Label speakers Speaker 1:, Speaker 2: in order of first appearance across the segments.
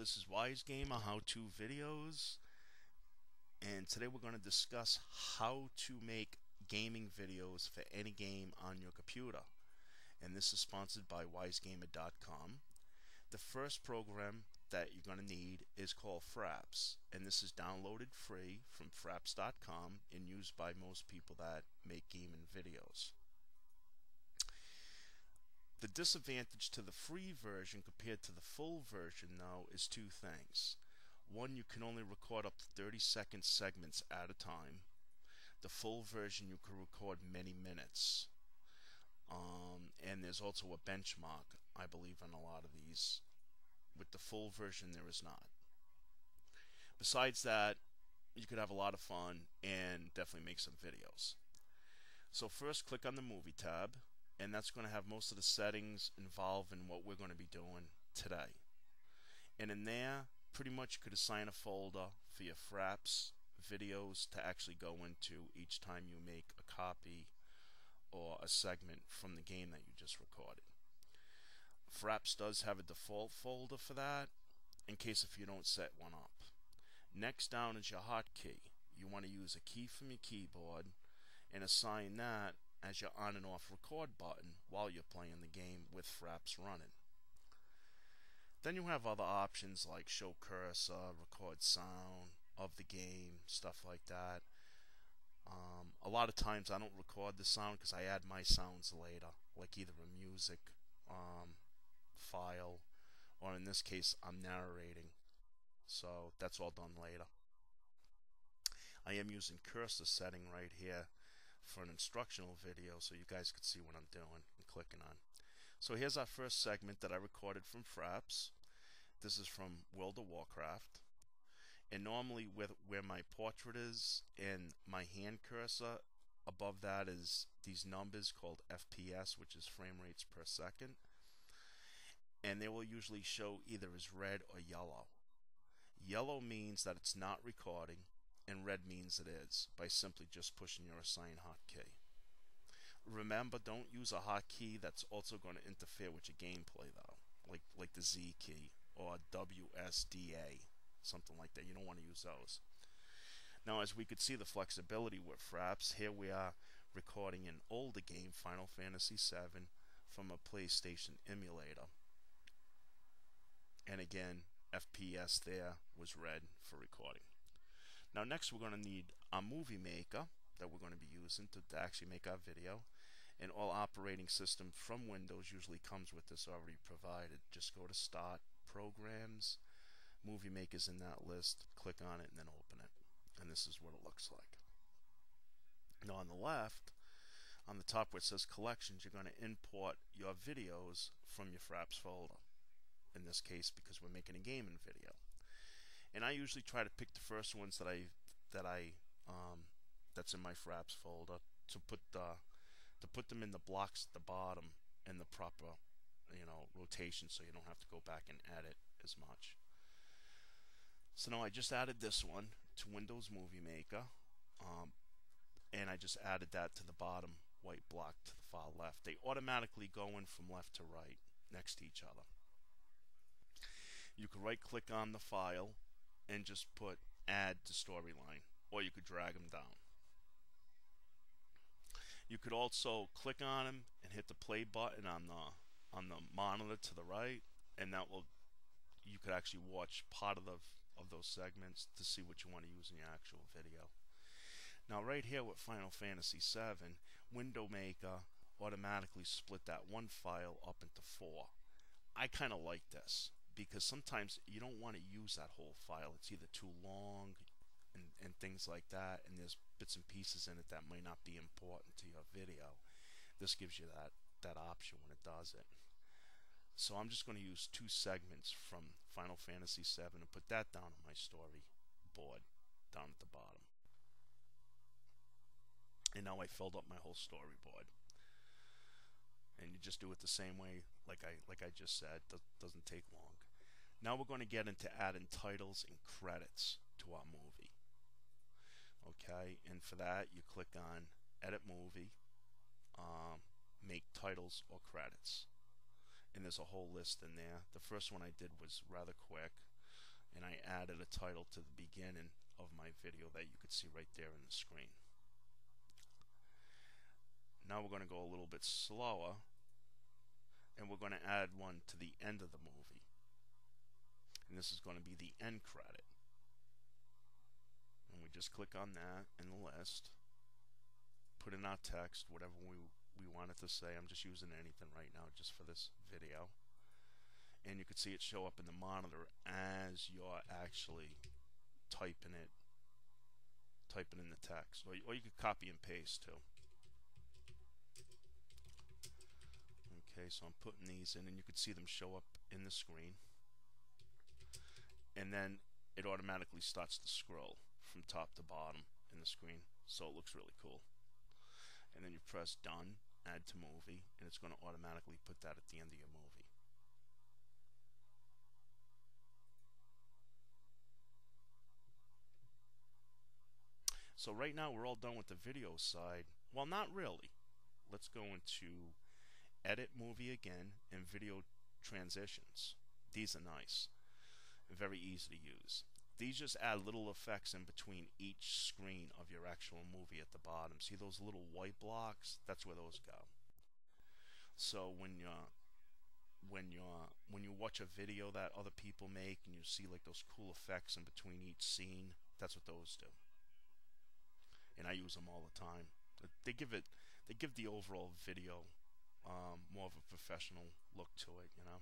Speaker 1: this is Wise Gamer How-To Videos, and today we're going to discuss how to make gaming videos for any game on your computer. And this is sponsored by wisegamer.com. The first program that you're going to need is called fraps, and this is downloaded free from fraps.com and used by most people that make gaming videos. The disadvantage to the free version compared to the full version, though, is two things. One, you can only record up to 30-second segments at a time. The full version, you can record many minutes. And there's also a benchmark, I believe, on a lot of these. With the full version, there is not. Besides that, you could have a lot of fun and definitely make some videos. So first, click on the Movie tab, and that's going to have most of the settings involved in what we're going to be doing today. And in there, pretty much you could assign a folder for your fraps videos to actually go into each time you make a copy or a segment from the game that you just recorded. Fraps does have a default folder for that, in case if you don't set one up. Next down is your hotkey. You want to use a key from your keyboard and assign that as your on and off record button while you're playing the game with fraps running. Then you have other options like show cursor, record sound of the game, stuff like that. A lot of times I don't record the sound because I add my sounds later, like either a music file, or in this case I'm narrating, so that's all done later. I am using cursor setting right here for an instructional video so you guys could see what I'm doing and clicking on. So here's our first segment that I recorded from fraps. This is from World of Warcraft, and normally where my portrait is and my hand cursor, above that is these numbers called FPS, which is frame rates per second, and they will usually show either as red or yellow. Yellow means that it's not recording, and red means it is, by simply just pushing your assign hotkey. Remember, don't use a hotkey that's also going to interfere with your gameplay though, like the Z key or WSDA, something like that. You don't want to use those. Now, as we could see the flexibility with fraps, here we are recording an older game, Final Fantasy VII, from a PlayStation emulator. And again, FPS there was red for recording. Now next we're going to need our movie maker that we're going to be using to actually make our video. And all operating system from Windows usually comes with this already provided. Just go to Start, Programs, Movie Maker's in that list, click on it and then open it. And this is what it looks like. Now on the left, on the top where it says Collections, you're going to import your videos from your fraps folder. In this case, because we're making a gaming video. And I usually try to pick the first ones that's in my fraps folder to put them in the blocks at the bottom in the proper, rotation, so you don't have to go back and edit as much. So now I just added this one to Windows Movie Maker, and I just added that to the bottom white block to the far left. They automatically go in from left to right next to each other. You could right click on the file and just put add to storyline, or you could drag them down. You could also click on them and hit the play button on the monitor to the right, and you could actually watch part of those segments to see what you want to use in your actual video. Now right here with Final Fantasy VII, Window Maker automatically split that one file up into 4. I kind of like this, because sometimes you don't want to use that whole file. It's either too long and things like that, and there's bits and pieces in it that might not be important to your video. This gives you that option when it does it. So I'm just going to use 2 segments from Final Fantasy VII and put that down on my storyboard down at the bottom. And now I filled up my whole storyboard. And you just do it the same way, like I just said. Doesn't take long. Now we're going to get into adding titles and credits to our movie. Okay, and for that you click on Edit Movie, Make Titles or Credits, and there's a whole list in there. The first one I did was rather quick. and I added a title to the beginning of my video that you could see right there in the screen. Now we're going to go a little bit slower, and we're going to add one to the end of the movie. And this is going to be the end credit. And we just click on that in the list, put in our text, whatever we want it to say. I'm just using anything right now just for this video. And you can see it show up in the monitor as you're actually typing in the text. Or you could copy and paste too. Okay, so I'm putting these in, and you can see them show up in the screen. And then it automatically starts to scroll from top to bottom in the screen, so it looks really cool. And then you press done, add to movie, and it's going to automatically put that at the end of your movie. So right now we're all done with the video side. Well, not really. Let's go into edit movie again and video transitions. These are nice. Very easy to use. These just add little effects in between each screen of your actual movie at the bottom. See those little white blocks? That's where those go. So when you watch a video that other people make and you see like those cool effects in between each scene, that's what those do. And I use them all the time. They give the overall video more of a professional look to it, you know.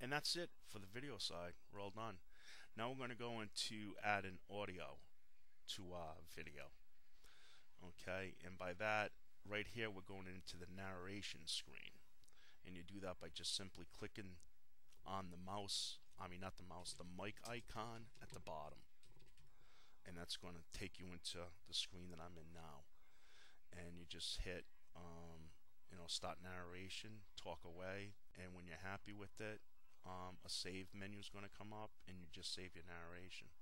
Speaker 1: And that's it for the video side. We're all done. Now we're going to go into add an audio to video. Okay, and by that, right here, we're going into the narration screen. And you do that by just simply clicking on the mic icon at the bottom. And that's going to take you into the screen that I'm in now. And you just hit, start narration, talk away, and when you're happy with it, a save menu is going to come up, and you just save your narration,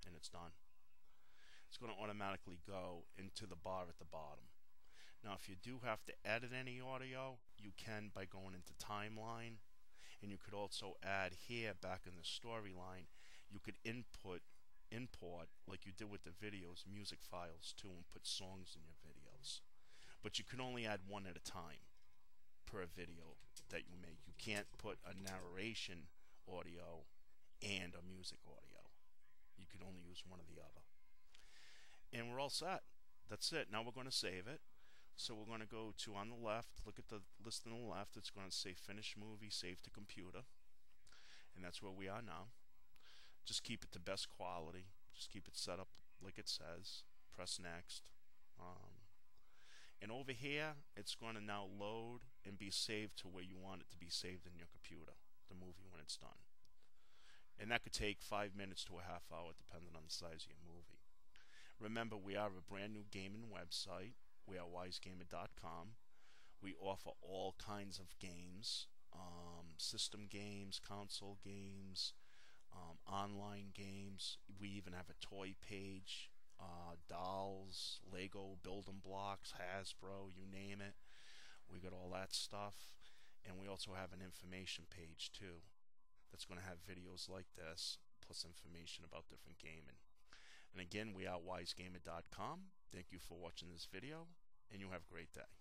Speaker 1: and it's done. It's going to automatically go into the bar at the bottom. Now, if you do have to edit any audio, you can by going into timeline, and you could also add here back in the storyline. You could import like you did with the videos, music files too, and put songs in your videos. But you can only add one at a time per video that you make. You can't put a narration audio and a music audio. You can only use one or the other. And we're all set. That's it. Now we're going to save it. So we're going to go to on the left, look at the list on the left. It's going to say finish movie, save to computer. And that's where we are now. Just keep it to best quality. Just keep it set up like it says. Press next. And over here, it's going to now load and be saved to where you want it to be saved in your computer, the movie when it's done. And that could take 5 minutes to a half hour, depending on the size of your movie. Remember, we are a brand new gaming website. We are wisegamer.com. We offer all kinds of games, system games, console games, online games. We even have a toy page, dolls, Lego building blocks, Hasbro, you name it. We got all that stuff. And we also have an information page too that's going to have videos like this plus information about different gaming. And again, we are wisegamer.com. Thank you for watching this video, and you have a great day.